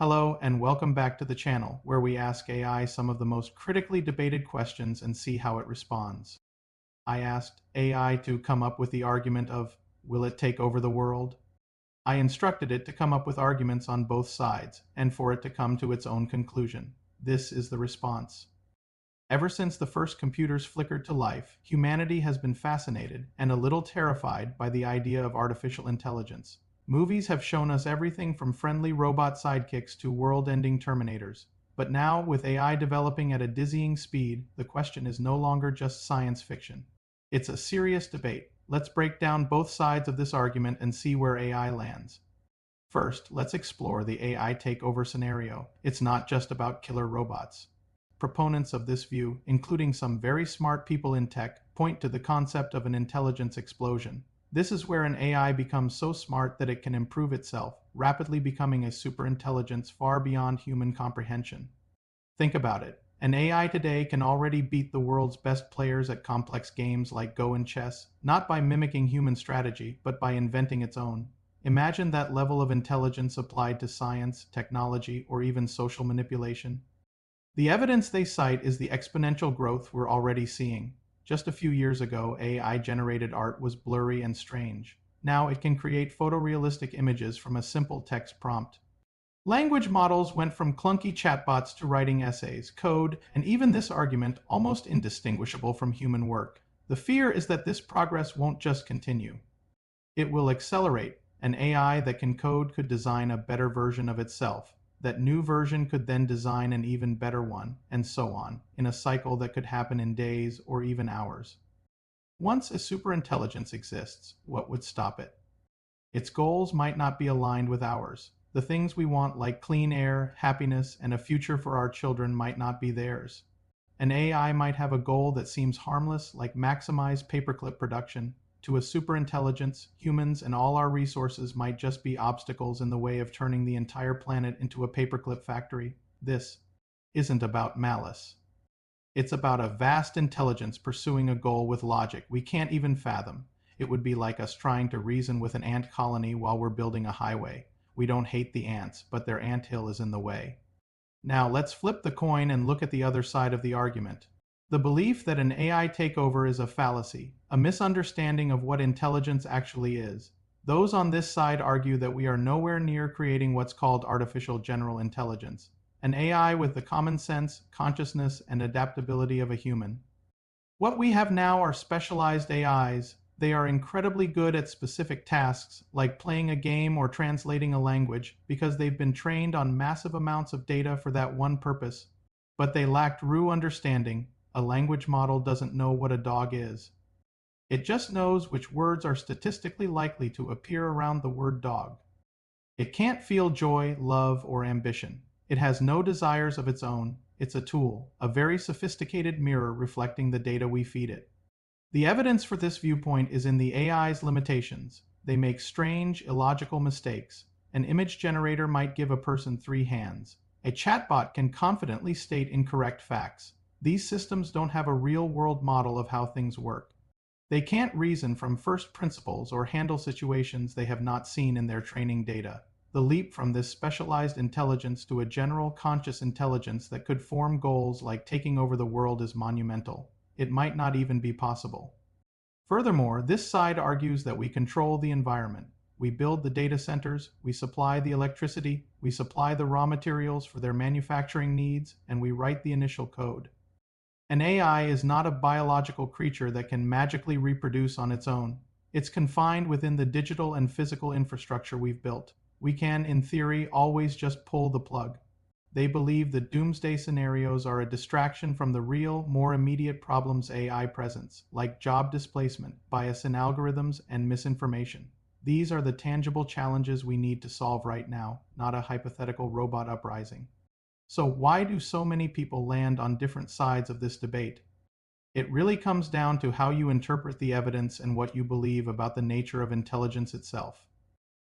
Hello and welcome back to the channel, where we ask AI some of the most critically debated questions and see how it responds. I asked AI to come up with the argument of, will it take over the world? I instructed it to come up with arguments on both sides, and for it to come to its own conclusion. This is the response. Ever since the first computers flickered to life, humanity has been fascinated and a little terrified by the idea of artificial intelligence. Movies have shown us everything from friendly robot sidekicks to world-ending Terminators. But now, with AI developing at a dizzying speed, the question is no longer just science fiction. It's a serious debate. Let's break down both sides of this argument and see where AI lands. First, let's explore the AI takeover scenario. It's not just about killer robots. Proponents of this view, including some very smart people in tech, point to the concept of an intelligence explosion. This is where an AI becomes so smart that it can improve itself, rapidly becoming a superintelligence far beyond human comprehension. Think about it. An AI today can already beat the world's best players at complex games like Go and chess, not by mimicking human strategy, but by inventing its own. Imagine that level of intelligence applied to science, technology, or even social manipulation. The evidence they cite is the exponential growth we're already seeing. Just a few years ago, AI-generated art was blurry and strange. Now it can create photorealistic images from a simple text prompt. Language models went from clunky chatbots to writing essays, code, and even this argument almost indistinguishable from human work. The fear is that this progress won't just continue. It will accelerate. An AI that can code could design a better version of itself. That new version could then design an even better one, and so on, in a cycle that could happen in days or even hours. Once a superintelligence exists, what would stop it? Its goals might not be aligned with ours. The things we want, like clean air, happiness, and a future for our children, might not be theirs. An AI might have a goal that seems harmless, like maximize paperclip production. To a superintelligence, humans and all our resources might just be obstacles in the way of turning the entire planet into a paperclip factory. This isn't about malice. It's about a vast intelligence pursuing a goal with logic we can't even fathom. It would be like us trying to reason with an ant colony while we're building a highway. We don't hate the ants, but their anthill is in the way. Now let's flip the coin and look at the other side of the argument. The belief that an AI takeover is a fallacy, a misunderstanding of what intelligence actually is. Those on this side argue that we are nowhere near creating what's called artificial general intelligence, an AI with the common sense, consciousness, and adaptability of a human. What we have now are specialized AIs. They are incredibly good at specific tasks, like playing a game or translating a language, because they've been trained on massive amounts of data for that one purpose. But they lack true understanding. A language model doesn't know what a dog is. It just knows which words are statistically likely to appear around the word dog. It can't feel joy, love, or ambition. It has no desires of its own. It's a tool, a very sophisticated mirror reflecting the data we feed it. The evidence for this viewpoint is in the AI's limitations. They make strange, illogical mistakes. An image generator might give a person 3 hands. A chatbot can confidently state incorrect facts. These systems don't have a real-world model of how things work. They can't reason from first principles or handle situations they have not seen in their training data. The leap from this specialized intelligence to a general conscious intelligence that could form goals like taking over the world is monumental. It might not even be possible. Furthermore, this side argues that we control the environment. We build the data centers, we supply the electricity, we supply the raw materials for their manufacturing needs, and we write the initial code. An AI is not a biological creature that can magically reproduce on its own. It's confined within the digital and physical infrastructure we've built. We can, in theory, always just pull the plug. They believe that doomsday scenarios are a distraction from the real, more immediate problems AI presents, like job displacement, bias in algorithms, and misinformation. These are the tangible challenges we need to solve right now, not a hypothetical robot uprising. So why do so many people land on different sides of this debate? It really comes down to how you interpret the evidence and what you believe about the nature of intelligence itself.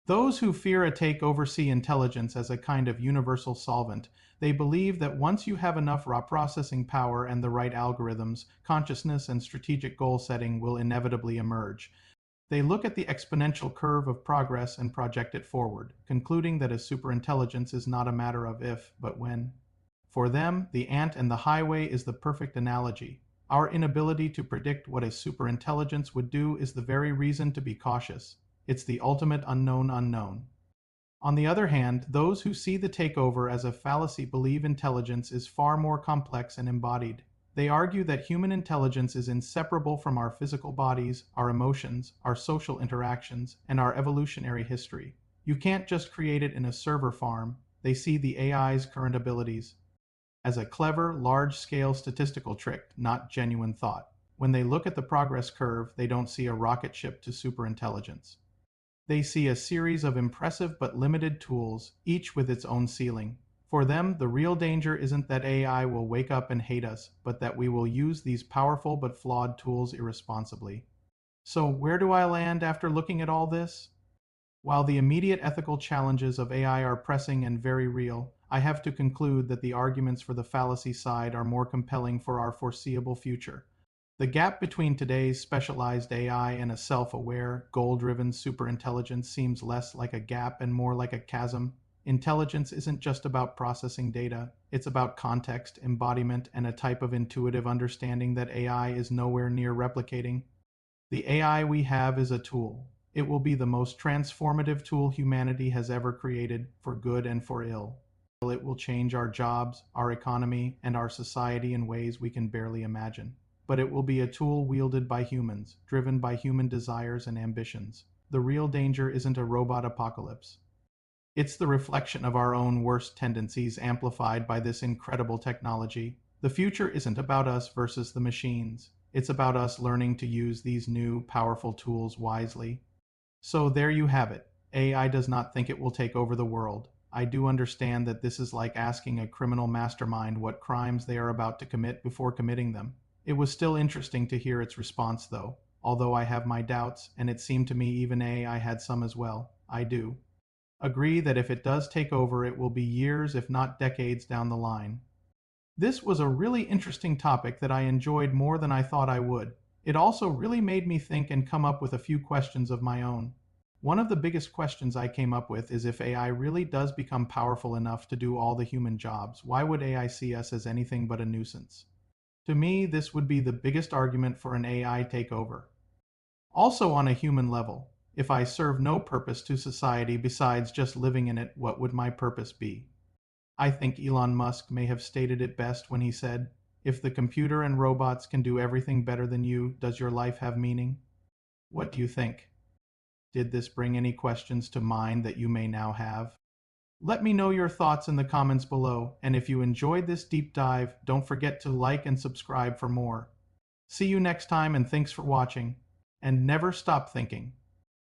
Those who fear a takeover see intelligence as a kind of universal solvent. They believe that once you have enough raw processing power and the right algorithms, consciousness and strategic goal setting will inevitably emerge. They look at the exponential curve of progress and project it forward, concluding that a superintelligence is not a matter of if, but when. For them, the ant and the highway is the perfect analogy. Our inability to predict what a superintelligence would do is the very reason to be cautious. It's the ultimate unknown unknown. On the other hand, those who see the takeover as a fallacy believe intelligence is far more complex and embodied. They argue that human intelligence is inseparable from our physical bodies, our emotions, our social interactions, and our evolutionary history. You can't just create it in a server farm. They see the AI's current abilities as a clever, large-scale statistical trick, not genuine thought. When they look at the progress curve, they don't see a rocket ship to superintelligence. They see a series of impressive but limited tools, each with its own ceiling. For them, the real danger isn't that AI will wake up and hate us, but that we will use these powerful but flawed tools irresponsibly. So, where do I land after looking at all this? While the immediate ethical challenges of AI are pressing and very real, I have to conclude that the arguments for the fallacy side are more compelling for our foreseeable future. The gap between today's specialized AI and a self-aware, goal-driven superintelligence seems less like a gap and more like a chasm. Intelligence isn't just about processing data, it's about context, embodiment, and a type of intuitive understanding that AI is nowhere near replicating. The AI we have is a tool. It will be the most transformative tool humanity has ever created, for good and for ill. It will change our jobs, our economy, and our society in ways we can barely imagine. But it will be a tool wielded by humans, driven by human desires and ambitions. The real danger isn't a robot apocalypse. It's the reflection of our own worst tendencies amplified by this incredible technology. The future isn't about us versus the machines. It's about us learning to use these new, powerful tools wisely. So there you have it. AI does not think it will take over the world. I do understand that this is like asking a criminal mastermind what crimes they are about to commit before committing them. It was still interesting to hear its response though, although I have my doubts, and it seemed to me even AI had some as well. I do agree that if it does take over, it will be years, if not decades, down the line. This was a really interesting topic that I enjoyed more than I thought I would. It also really made me think and come up with a few questions of my own. One of the biggest questions I came up with is if AI really does become powerful enough to do all the human jobs, why would AI see us as anything but a nuisance? To me, this would be the biggest argument for an AI takeover. Also on a human level, if I serve no purpose to society besides just living in it, what would my purpose be? I think Elon Musk may have stated it best when he said, "If the computer and robots can do everything better than you, does your life have meaning?" What do you think? Did this bring any questions to mind that you may now have? Let me know your thoughts in the comments below, and if you enjoyed this deep dive, don't forget to like and subscribe for more. See you next time, and thanks for watching. And never stop thinking.